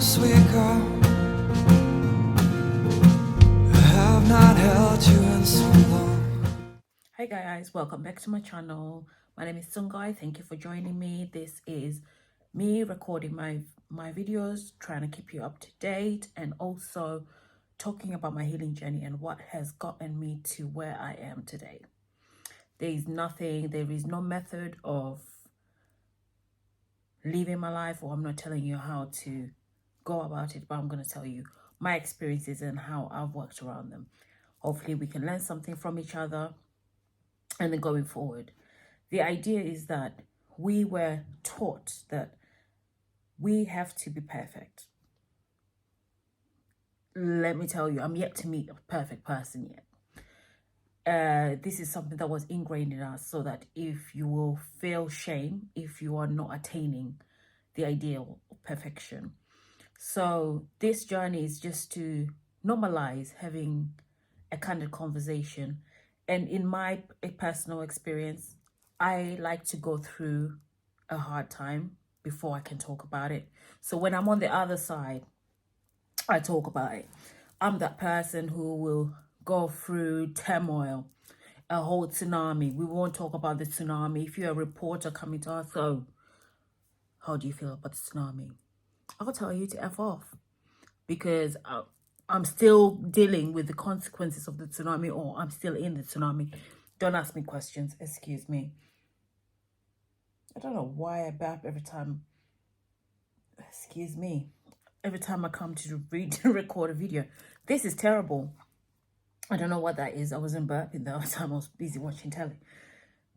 sweet girl, I have not held you in so long. Hi guys, welcome back to my channel. My name is Sungai. Thank you for joining me. This is me recording my videos, trying to keep you up to date, and also talking about my healing journey and what has gotten me to where I am today. There is no method of living my life, or I'm not telling you how to go about it, but I'm going to tell you my experiences and how I've worked around them. Hopefully we can learn something from each other and then going forward. The idea is that we were taught that we have to be perfect. Let me tell you, I'm yet to meet a perfect person yet. This is something that was ingrained in us, so that if you will feel shame if you are not attaining the ideal of perfection. So this journey is just to normalize having a candid conversation. And in my personal experience, I like to go through a hard time before I can talk about it. So when I'm on the other side, I talk about it. I'm that person who will go through turmoil, a whole tsunami. We won't talk about the tsunami. If you're a reporter coming to us, so how do you feel about the tsunami? I'll tell you to F off, because I'm still dealing with the consequences of the tsunami, or I'm still in the tsunami. Don't ask me questions. Excuse me. I don't know why I burp every time. Excuse me. Every time I come to record a video. This is terrible. I don't know what that is. I wasn't burping the other time. I was busy watching telly.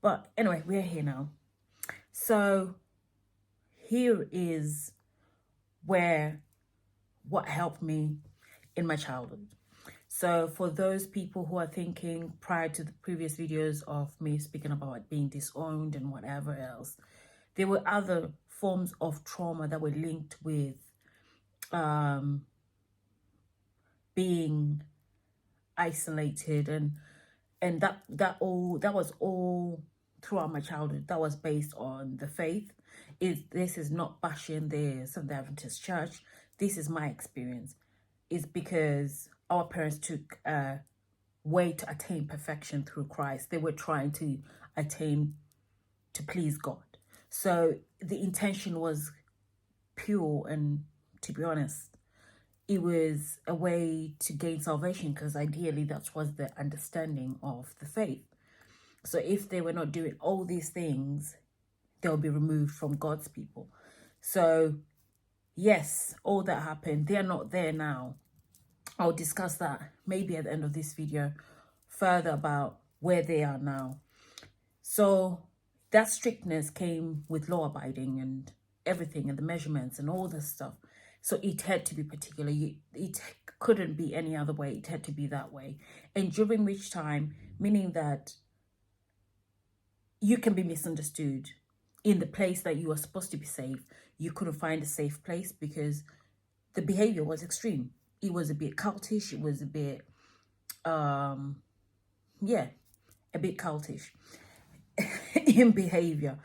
But anyway, we're here now. So here is what helped me in my childhood. So for those people who are thinking, prior to the previous videos of me speaking about being disowned and whatever else, there were other forms of trauma that were linked with being isolated, and that was all throughout my childhood. That was based on the faith. This is not bashing the Seventh Adventist Church. This is my experience. It's because our parents took a way to attain perfection through Christ. They were trying to attain to please God. So the intention was pure, and to be honest, it was a way to gain salvation, because ideally that was the understanding of the faith. So if they were not doing all these things, they'll be removed from God's people. So yes, all that happened. They're not there now. I'll discuss that maybe at the end of this video further about where they are now. So that strictness came with law abiding and everything, and the measurements and all this stuff. So it had to be particular. It couldn't be any other way. It had to be that way. And during which time, meaning that you can be misunderstood in the place that you are supposed to be safe. You couldn't find a safe place because the behavior was extreme. It was a bit cultish. It was a bit, a bit cultish in behavior.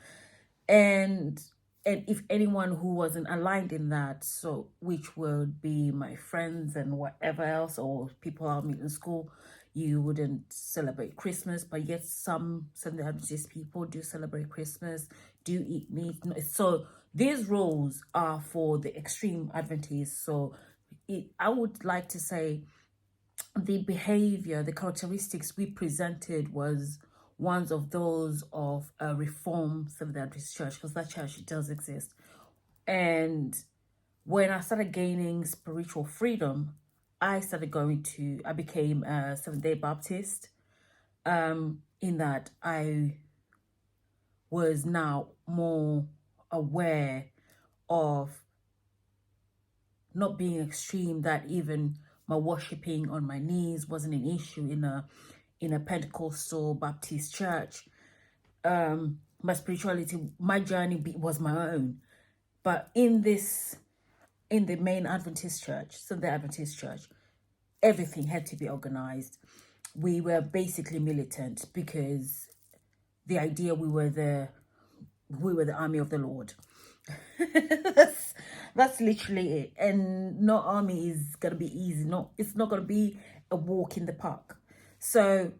And if anyone who wasn't aligned in that, so which would be my friends and whatever else, or people I'll meet in school, you wouldn't celebrate Christmas. But yet some Adventist people do celebrate Christmas, do eat meat. So these rules are for the extreme Adventists. So I would like to say the behavior, the characteristics we presented was ones of those of a Reformed Seventh Adventist church, because that church does exist. And when I started gaining spiritual freedom, I became a Seventh-day Baptist, in that I was now more aware of not being extreme, that even my worshiping on my knees wasn't an issue in a Pentecostal Baptist church. My spirituality, my journey was my own. But in the main Adventist church, so the Adventist church, everything had to be organized. We were basically militant, because the idea we were the army of the Lord. That's literally it. And no army is gonna be easy. No, it's not gonna be a walk in the park. So,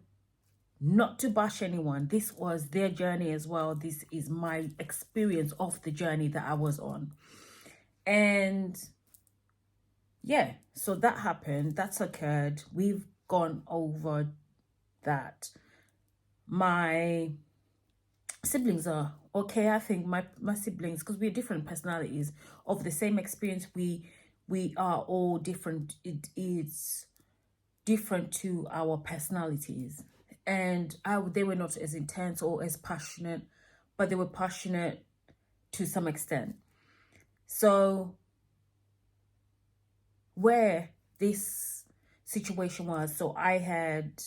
not to bash anyone, this was their journey as well. This is my experience of the journey that I was on. And yeah, so that happened, that's occurred. We've gone over that. My siblings are okay. I think my siblings, because we're different personalities of the same experience, we are all different. It is different to our personalities, and they were not as intense or as passionate, but they were passionate to some extent. So where this situation was, so I had,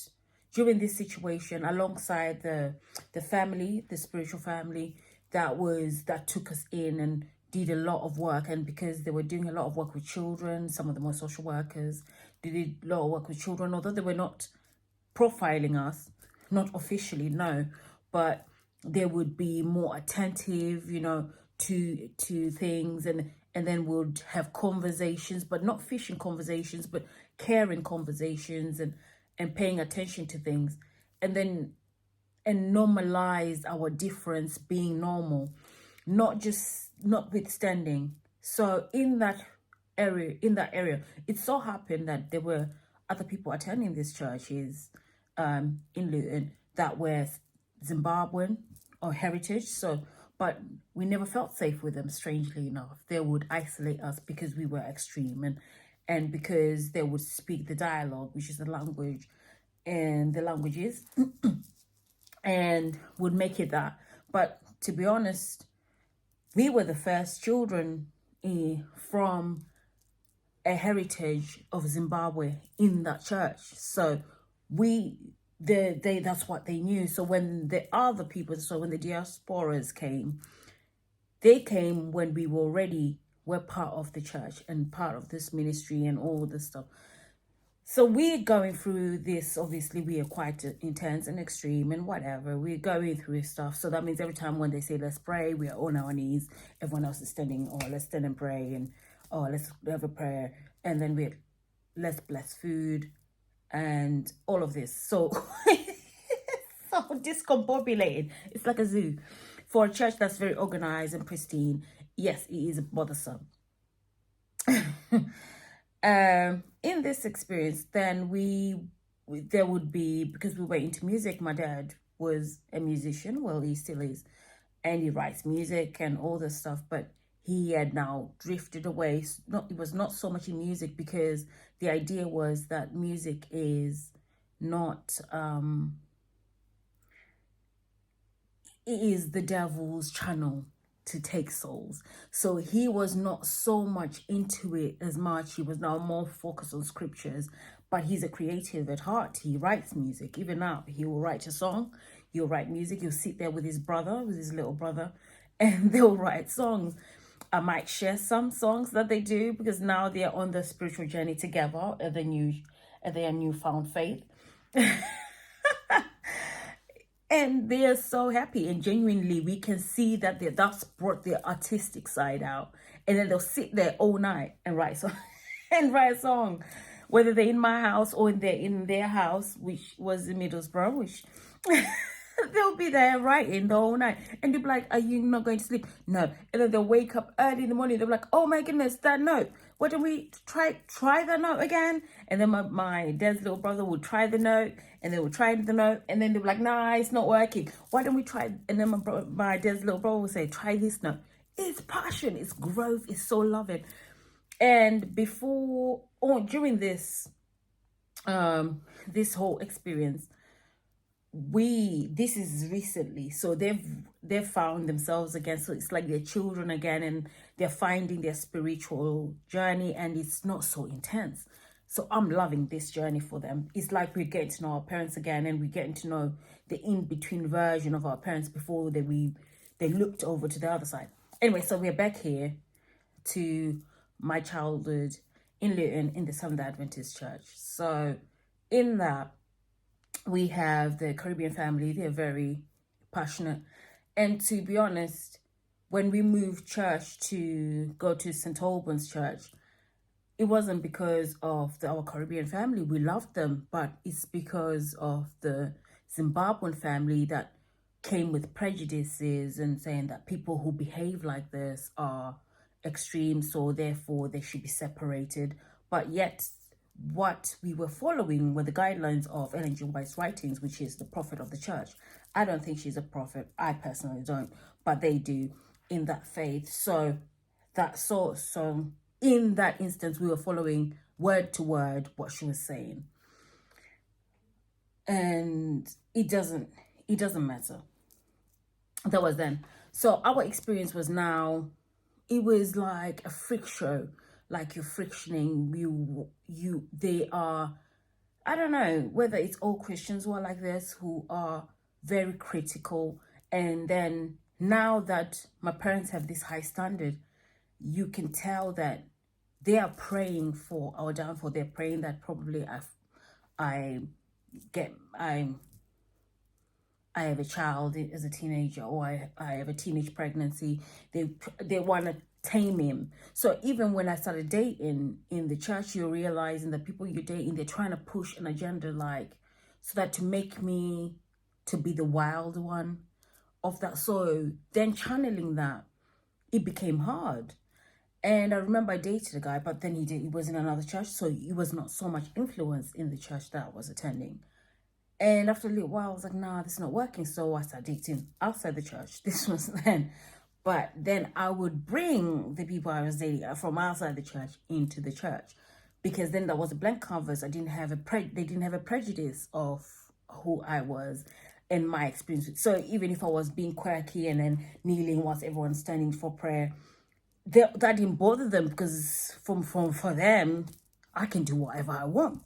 during this situation, alongside the family, the spiritual family that took us in and did a lot of work, and because they were doing a lot of work with children, some of them were social workers, they did a lot of work with children, although they were not profiling us, not officially, no, but they would be more attentive, to things, and then would have conversations, but not fishing conversations, but caring conversations, and paying attention to things, and then and normalize our difference being normal, not just notwithstanding. So in that area, it so happened that there were other people attending these churches in Luton that were Zimbabwean or heritage. So, but we never felt safe with them. Strangely enough, they would isolate us because we were extreme, and because they would speak the dialogue, which is the language, and the languages, and would make it that. But to be honest, we were the first children from a heritage of Zimbabwe in that church. So that's what they knew. So when the other people, so when the diasporas came, they came when we were part of the church and part of this ministry and all this stuff. So we're going through this. Obviously, we are quite intense and extreme and whatever. We're going through stuff. So that means every time when they say, let's pray, we are on our knees. Everyone else is standing, or let's stand and pray, and let's have a prayer. And then let's bless food and all of this. So, so discombobulated. It's like a zoo. For a church that's very organized and pristine, yes, it is bothersome. In this experience, then there would be, because we were into music, my dad was a musician, well, he still is, and he writes music and all this stuff, but he had now drifted away. It was not so much in music, because the idea was that music is not it is the devil's channel to take souls. So he was not so much into it as much. He was now more focused on scriptures, but he's a creative at heart. He writes music. Even now, he will write a song, he'll write music, he'll sit there with his little brother, and they'll write songs. I might share some songs that they do, because now they're on the spiritual journey together at their newfound faith. And they are so happy, and genuinely we can see that that's brought their artistic side out. And then they'll sit there all night and write write a song, whether they're in my house or they're in their house, which was in Middlesbrough, which they'll be there writing the whole night. And they'll be like, are you not going to sleep? No. And then they'll wake up early in the morning. They'll be like, oh my goodness, that note. Why don't we try that note again? And then my dad's little brother would try the note, and they would try the note, and then they'll be like, nah, it's not working. Why don't we try? And then my dad's little brother would say, try this note. It's passion, it's growth, it's so loving. And during this whole experience, this is recently, so they've found themselves again. So it's like they're children again, and they're finding their spiritual journey, and it's not so intense. So I'm loving this journey for them. It's like we're getting to know our parents again, and we're getting to know the in-between version of our parents before they looked over to the other side. Anyway, so we're back here to my childhood in Luton in the Seventh Adventist Church. So in that, we have the Caribbean family. They're very passionate. And to be honest, when we moved church to go to St. Albans Church, it wasn't because of our Caribbean family. We loved them, but it's because of the Zimbabwean family that came with prejudices and saying that people who behave like this are extreme, so therefore they should be separated. But yet, what we were following were the guidelines of Ellen G. White's writings, which is the prophet of the church. I don't think she's a prophet. I personally don't, but they do in that faith. So in that instance, we were following word to word what she was saying. And it doesn't matter. That was then. So our experience was now, it was like a freak show, like you're frictioning, they are, I don't know whether it's all Christians who are like this, who are very critical. And then now that my parents have this high standard, you can tell that they are praying for our downfall. They're praying that probably I have a child as a teenager, or I have a teenage pregnancy. They want to tame him. So even when I started dating in the church, you're realizing that people you're dating, they're trying to push an agenda, like, so that to make me to be the wild one of that. So then channeling that, it became hard. And I remember I dated a guy, but then he was in another church, so he was not so much influence in the church that I was attending. And after a little while, I was like, nah, this is not working. So I started dating outside the church. This was then. But then I would bring the people I was dating from outside the church into the church, because then there was a blank canvas. They didn't have a prejudice of who I was and my experience. So even if I was being quirky and then kneeling whilst everyone's standing for prayer, that didn't bother them, because for them, I can do whatever I want.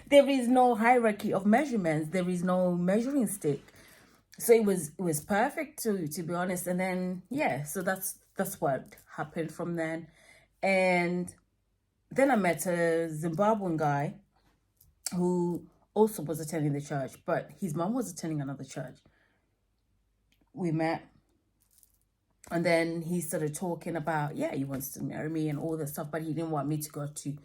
There is no hierarchy of measurements. There is no measuring stick. So it was perfect, to be honest. And then so that's what happened from then. And then I met a Zimbabwean guy who also was attending the church, but his mom was attending another church. We met, and then he started talking about, he wants to marry me and all that stuff, but he didn't want me to go to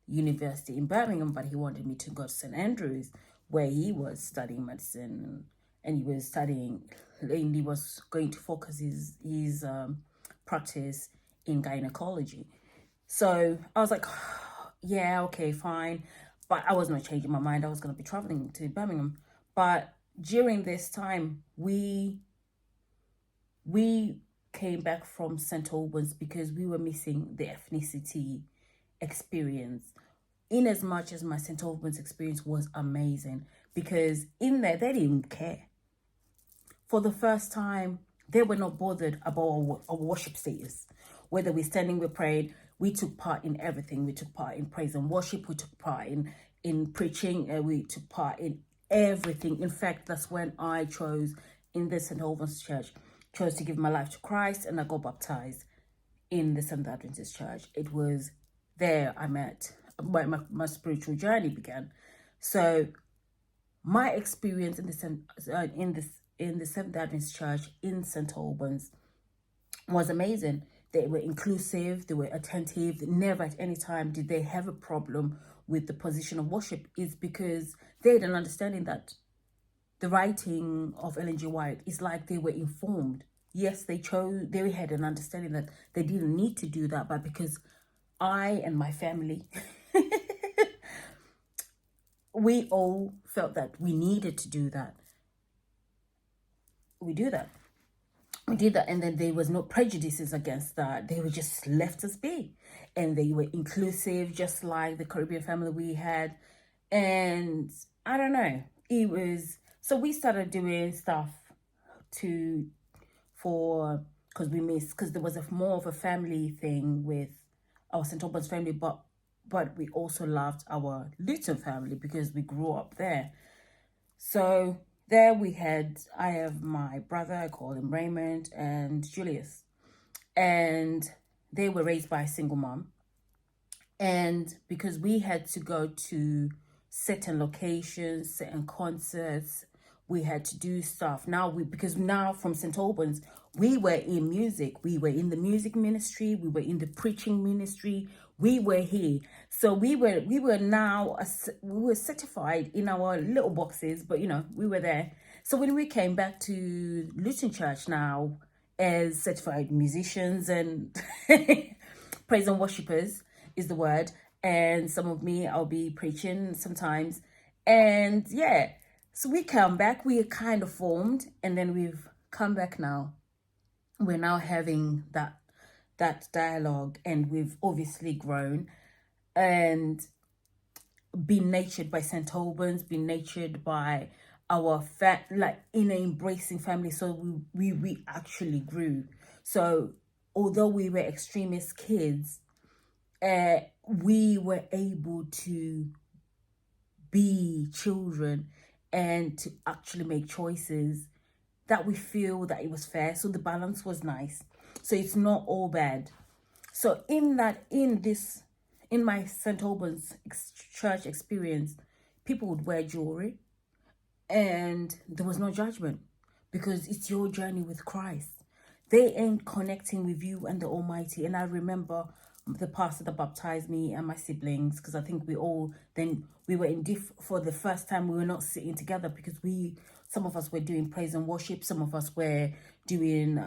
university in Birmingham, but he wanted me to go to St. Andrews, where he was studying medicine, and he was going to focus his practice in gynecology. So I was like, yeah, okay, fine. But I was not changing my mind. I was going to be traveling to Birmingham. But during this time, we came back from St. Albans because we were missing the ethnicity experience. In as much as my St. Albans experience was amazing, because in there, they didn't care. For the first time, they were not bothered about our worship status. Whether we're standing, we prayed, we took part in everything. We took part in praise and worship. We took part in preaching. We took part in everything. In fact, that's when I chose, in the St. Albans Church, chose to give my life to Christ, and I got baptized in the Seventh Adventist Church. It was there I met, my spiritual journey began. So my experience in the Seventh Adventist Church in St. Albans was amazing. They were inclusive, they were attentive. Never at any time did they have a problem with the position of worship. It's because they had an understanding that the writing of Ellen G. White is like they were informed. Yes, they had an understanding that they didn't need to do that, but because I and my family, we all felt that we needed to do that. We did that, and then there was no prejudices against that. They were just left us be, and they were inclusive, just like the Caribbean family we had. And I don't know, it was, so we started doing stuff because there was more of a family thing with our St. Albans family, but we also loved our Luton family because we grew up there. So there I have my brother, I call him Raymond, and Julius. And they were raised by a single mom. And because we had to go to certain locations, certain concerts, we had to do stuff. Because now from St. Albans, we were in music, we were in the music ministry, we were in the preaching ministry, we were here. So we were now we were certified in our little boxes, but you know, we were there. So when we came back to Luton Church now as certified musicians and praise and worshippers is the word, and some of me I'll be preaching sometimes, and yeah, so we come back, we kind of formed, and then we've come back now. We're now having that dialogue, and we've obviously grown and been nurtured by St. Albans, been nurtured by our like in an embracing family. So we actually grew. So although we were extremist kids, we were able to be children and to actually make choices that we feel that it was fair. So the balance was nice. So it's not all bad. So in my St. Albans church experience, people would wear jewelry and there was no judgment because it's your journey with Christ. They ain't connecting with you and the Almighty. And I remember the pastor that baptized me and my siblings, because I think we were in for the first time. We were not sitting together because some of us were doing praise and worship, some of us were doing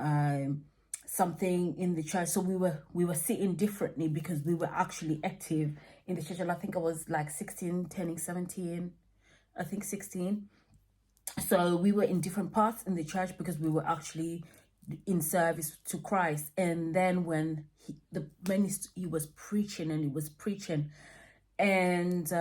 something in the church. So we were sitting differently because we were actually active in the church. And I think I was like 16 turning 17, I think 16. So we were in different parts in the church because we were actually in service to Christ. And then when he was preaching, and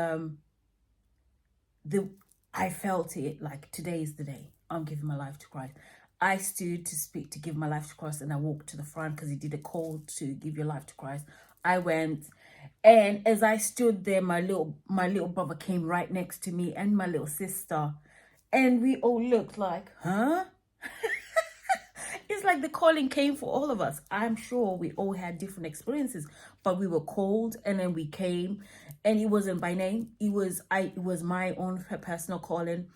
I felt it like, today is the day I'm giving my life to Christ. I stood to give my life to Christ, and I walked to the front because he did a call to give your life to Christ. I went, and as I stood there, my little brother came right next to me, and my little sister, and we all looked like, huh? It's like the calling came for all of us. I'm sure we all had different experiences, but we were called, and then we came, and it wasn't by name. It was my own personal calling,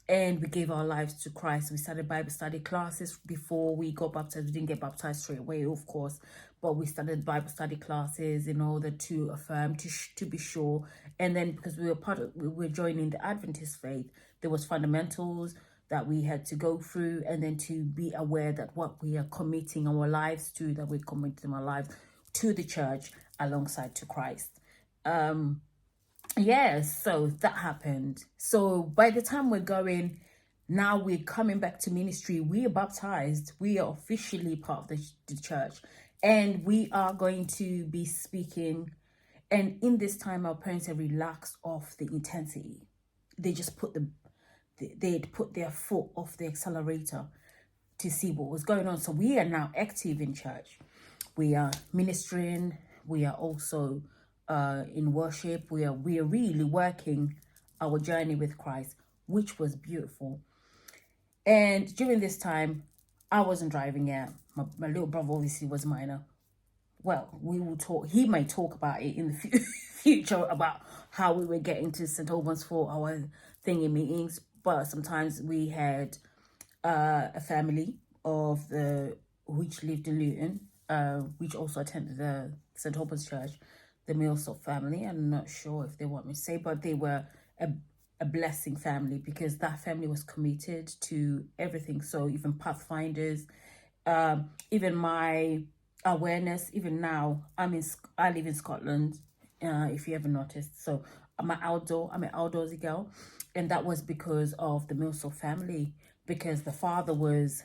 and we gave our lives to Christ. We started Bible study classes before we got baptized. We didn't get baptized straight away, of course, but we started Bible study classes in order to affirm, to be sure. And then because we were joining the Adventist faith, there was fundamentals that we had to go through, and then to be aware that what we are committing our lives to, that we're committing our lives to the church alongside to Christ. So that happened. So by the time we're coming back to ministry, we are baptized, we are officially part of the church, and we are going to be speaking. And in this time, our parents have relaxed off the intensity. They just they'd put their foot off the accelerator to see what was going on. So we are now active in church. We are ministering. We are also in worship. We are really working our journey with Christ, which was beautiful. And during this time, I wasn't driving yet. My little brother obviously was minor. Well, we will talk. He may talk about it in the future about how we were getting to St. Albans for our thingy meetings. But sometimes we had a family which lived in Luton, which also attended the St. Albans Church, the Millsop family. I'm not sure if they want me to say, but they were a blessing family, because that family was committed to everything. So even Pathfinders, even my awareness, even now, I live in Scotland, if you ever noticed. So I'm an outdoorsy girl, and that was because of the Millsop family, because the father was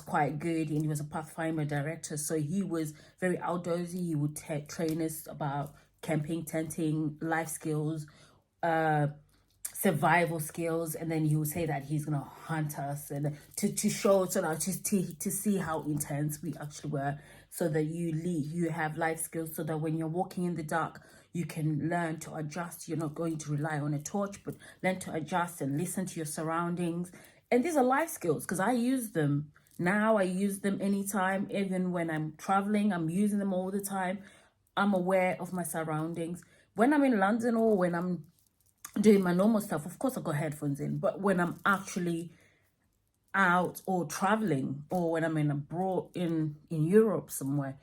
quite good, and he was a Pathfinder director, so he was very outdoorsy. He would train us about camping, tenting, life skills, survival skills, and then he would say that he's gonna hunt us, and to show, so that to see how intense we actually were, so that you have life skills, so that when you're walking in the dark, you can learn to adjust. You're not going to rely on a torch, but learn to adjust and listen to your surroundings. And these are life skills, because I use them now. I use them anytime, even when I'm traveling. I'm using them all the time. I'm aware of my surroundings. When I'm in London, or when I'm doing my normal stuff, of course I got headphones in, but when I'm actually out or traveling, or when I'm in abroad in Europe somewhere,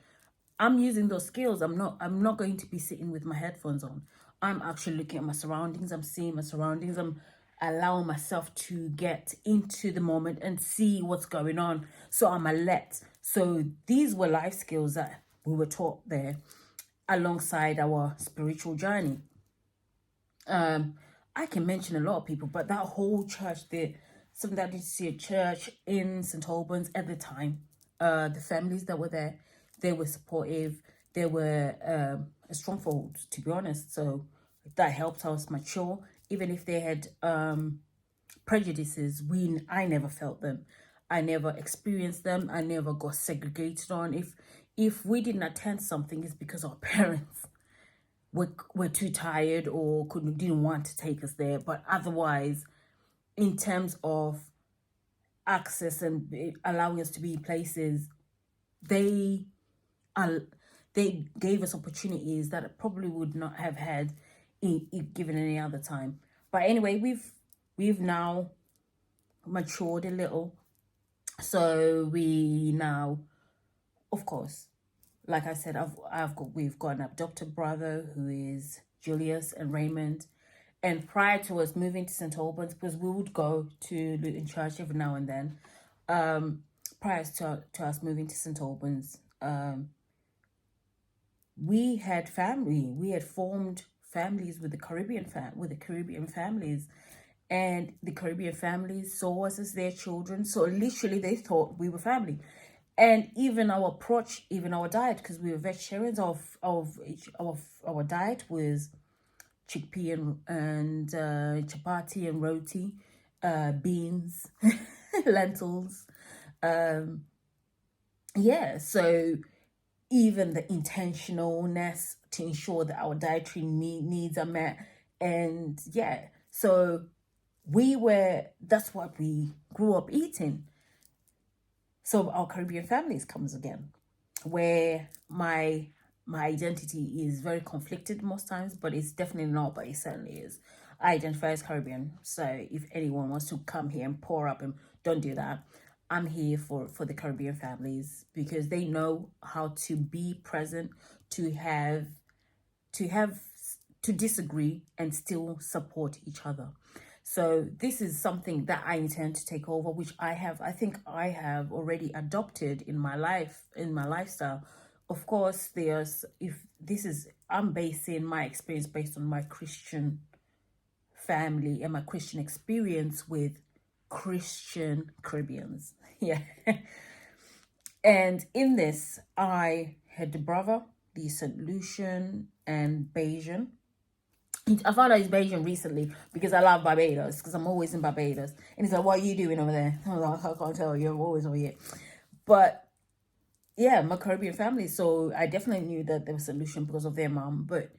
I'm using those skills. I'm not going to be sitting with my headphones on. I'm actually looking at my surroundings. I'm seeing my surroundings. I'm allowing myself to get into the moment and see what's going on. So I'm alert. So these were life skills that we were taught there alongside our spiritual journey. I can mention a lot of people, but that whole church, something that I did see a church in St. Albans at the time. The families that were there, they were supportive. They were a stronghold, to be honest. So that helped us mature. Even if they had prejudices, I never felt them. I never experienced them. I never got segregated on. If we didn't attend something, it's because our parents were too tired or didn't want to take us there. But otherwise, in terms of access and allowing us to be in places, they they gave us opportunities that I probably would not have had given any other time. But anyway, we've now matured a little, so we now, of course, like I said, we've got an adopted brother who is Julius and Raymond. And prior to us moving to St. Albans, because we would go to Luton Church every now and then, prior to us moving to St. Albans, we had family. We had formed families with the Caribbean families, and the Caribbean families saw us as their children. So literally, they thought we were family. And even our approach, even our diet, because we were vegetarians, our diet was chickpea and chapati and roti, beans, lentils. So even the intentionalness to ensure that our dietary needs are met. And so that's what we grew up eating. So our Caribbean families comes again, where my identity is very conflicted most times, but it's definitely not, but it certainly is. I identify as Caribbean. So if anyone wants to come here and pour up, and don't do that. I'm here for the Caribbean families, because they know how to be present, to disagree and still support each other. So this is something that I intend to take over, which I think I have already adopted in my lifestyle. Of course, I'm basing my experience based on my Christian family and my Christian experience with Christian Caribbeans. Yeah. And in this, I had the brother, the St. Lucian and Bayesian. I found out he's Bayesian recently because I love Barbados, because I'm always in Barbados. And he's like, what are you doing over there? I was like, I can't tell you, I'm always over here. But yeah, my Caribbean family. So I definitely knew that there was a solution because of their mom, but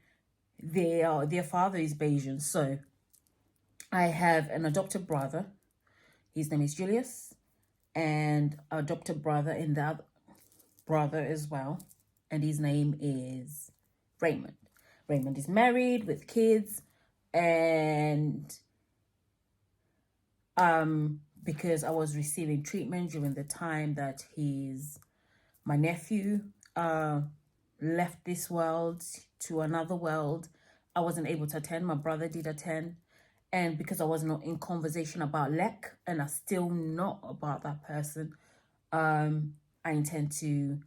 their father is Bayesian. So I have an adopted brother. His name is Julius, and adopted brother and that brother as well. And his name is Raymond. Raymond is married with kids, and because I was receiving treatment during the time that my nephew left this world to another world, I wasn't able to attend. My brother did attend, and because I was not in conversation about Lek, and I'm still not about that person, I intend to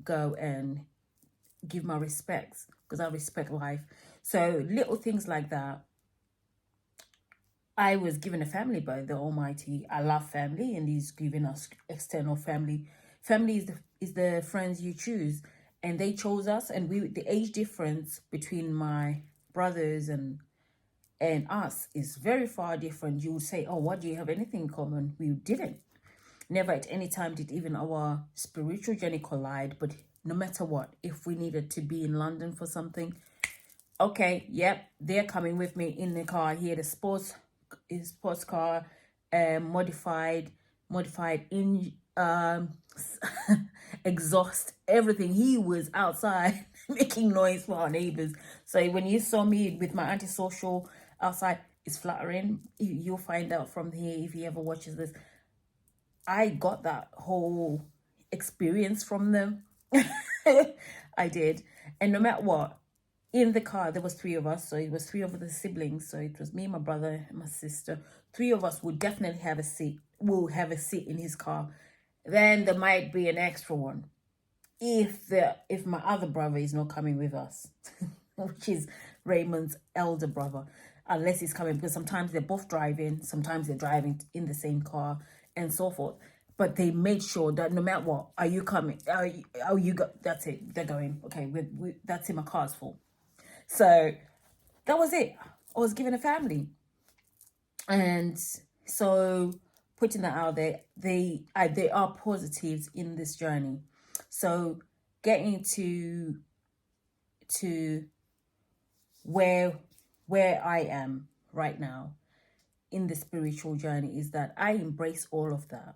go and give my respects, because I respect life. So little things like that. I was given a family by the Almighty. I love family, and He's given us external family. Family is the friends you choose, and they chose us. And the age difference between my brothers and us is very far different. You would say, "Oh, what do you have anything in common?" We didn't. Never at any time did even our spiritual journey collide. But no matter what, if we needed to be in London for something, okay, yep, they're coming with me in the car. He had a sports car, modified in exhaust, everything. He was outside making noise for our neighbors. So when you saw me with my antisocial outside, it's flattering. You'll find out from here if he ever watches this. I got that whole experience from them. I did. And no matter what, in the car there was three of us, so it was three of the siblings, so it was me, my brother, and my sister. Three of us would definitely have a seat. Will have a seat in his car. Then there might be an extra one if my other brother is not coming with us, which is Raymond's elder brother, unless he's coming, because sometimes they're both driving, sometimes they're driving in the same car, and so forth. But they made sure that no matter what, are you coming? Are you got? That's it. They're going. Okay, that's it. My car's full. So that was it. I was given a family, and so putting that out there, they are positives in this journey. So getting to where I am right now in the spiritual journey is that I embrace all of that.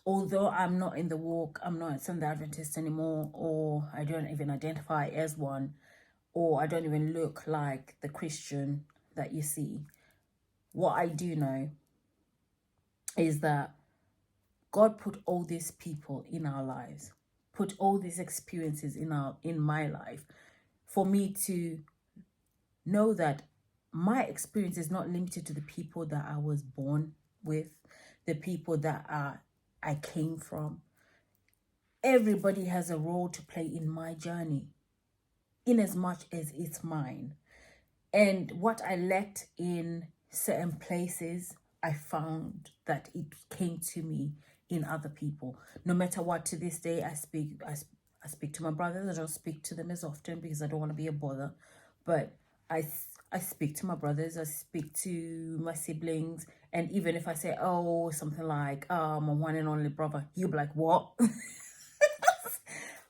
Although I'm not in the walk, I'm not a Sunday Adventist anymore, or I don't even identify as one, or I don't even look like the Christian that you see. What I do know is that God put all these people in our lives, put all these experiences in my life for me to know that my experience is not limited to the people that I was born with, the people that I came from. Everybody has a role to play in my journey, in as much as it's mine. And what I lacked in certain places, I found that it came to me in other people. No matter what, to this day, I speak to my brothers. I don't speak to them as often because I don't want to be a bother. But I speak to my brothers. I speak to my siblings. And even if I say, oh, something like, my one and only brother, you'll be like, what?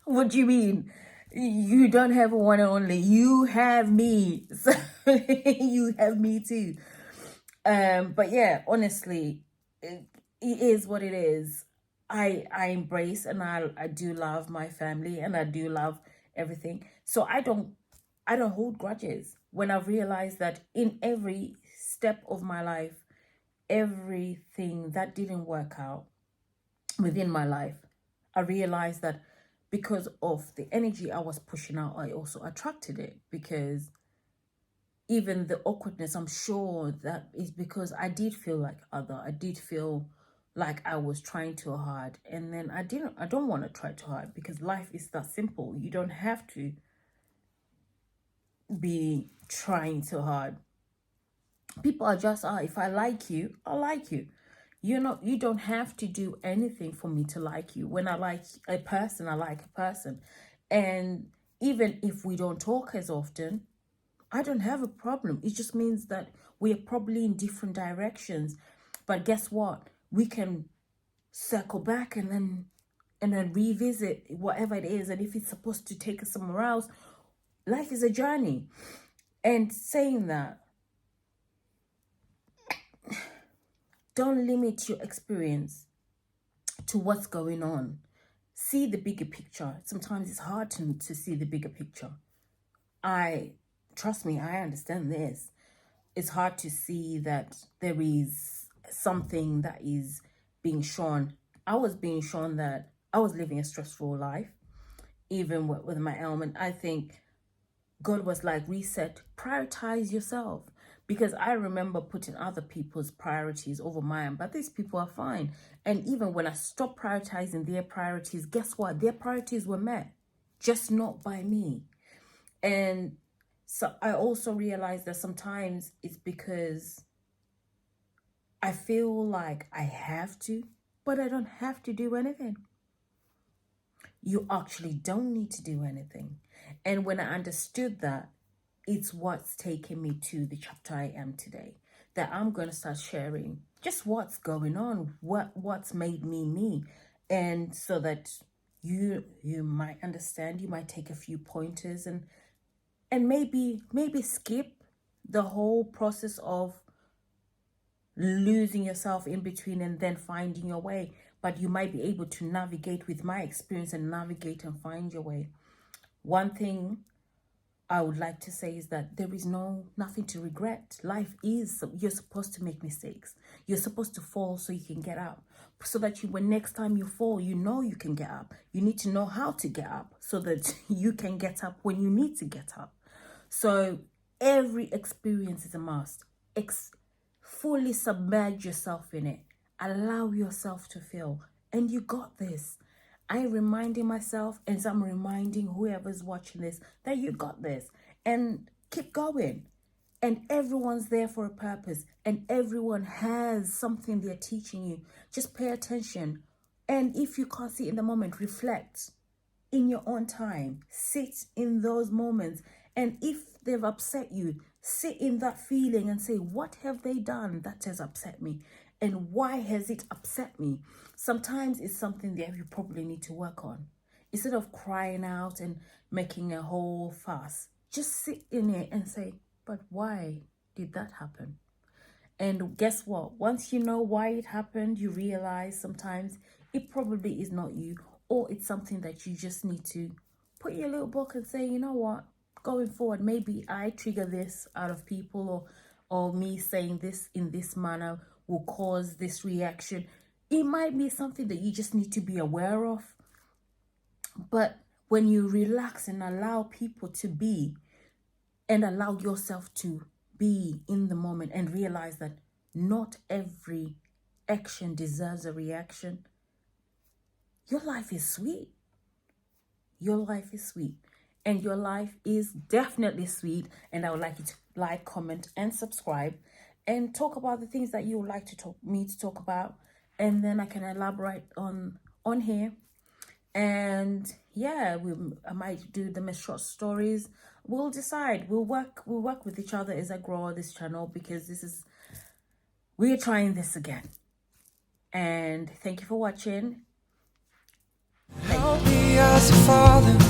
What do you mean? You don't have a one and only. You have me. So you have me too. But yeah, honestly, it is what it is. I embrace and I do love my family and I do love everything. So I don't hold grudges when I realize that in every step of my life, everything that didn't work out within my life, I realized that because of the energy I was pushing out, I also attracted it. Because even the awkwardness, I'm sure that is because I did feel like other. I did feel like I was trying too hard. And then I don't want to try too hard because life is that simple. You don't have to be trying too hard. People are just, if I like you, I like you. You don't have to do anything for me to like you. When I like a person, I like a person. And even if we don't talk as often, I don't have a problem. It just means that we are probably in different directions. But guess what? We can circle back and then revisit whatever it is. And if it's supposed to take us somewhere else, life is a journey. And saying that, don't limit your experience to what's going on. See the bigger picture. Sometimes it's hard to see the bigger picture. Trust me, I understand this. It's hard to see that there is something that is being shown. I was being shown that I was living a stressful life, even with my ailment. I think God was like, reset, prioritize yourself. Because I remember putting other people's priorities over mine, but these people are fine. And even when I stopped prioritizing their priorities, guess what? Their priorities were met, just not by me. And so I also realized that sometimes it's because I feel like I have to, but I don't have to do anything. You actually don't need to do anything. And when I understood that, it's what's taken me to the chapter I am today. That I'm going to start sharing just what's going on, what's made me me. And so that you might understand, you might take a few pointers and maybe skip the whole process of losing yourself in between and then finding your way. But you might be able to navigate with my experience and navigate and find your way. One thing I would like to say is that there is nothing to regret. Life is, you're supposed to make mistakes. You're supposed to fall so you can get up. So that when next time you fall, you know you can get up. You need to know how to get up so that you can get up when you need to get up. So every experience is a must. Fully submerge yourself in it. Allow yourself to feel. And you got this. I'm reminding myself, as I'm reminding whoever's watching this, that you got this. And keep going. And everyone's there for a purpose. And everyone has something they're teaching you. Just pay attention. And if you can't see it in the moment, reflect in your own time. Sit in those moments. And if they've upset you, sit in that feeling and say, what have they done that has upset me? And why has it upset me? Sometimes it's something that you probably need to work on. Instead of crying out and making a whole fuss, just sit in it and say, but why did that happen? And guess what? Once you know why it happened, you realize sometimes it probably is not you, or it's something that you just need to put in your little book and say, you know what? Going forward, maybe I trigger this out of people, or me saying this in this manner will cause this reaction. It might be something that you just need to be aware of. But when you relax and allow people to be, and allow yourself to be in the moment and realize that not every action deserves a reaction, your life is sweet. Your life is sweet. And your life is definitely sweet. And I would like you to like, comment, and subscribe. And talk about the things that you would like me to talk about. And then I can elaborate on here. And yeah, I might do them as short stories. We'll decide. We'll work with each other as I grow this channel, because we're trying this again. And thank you for watching. Help me as a father.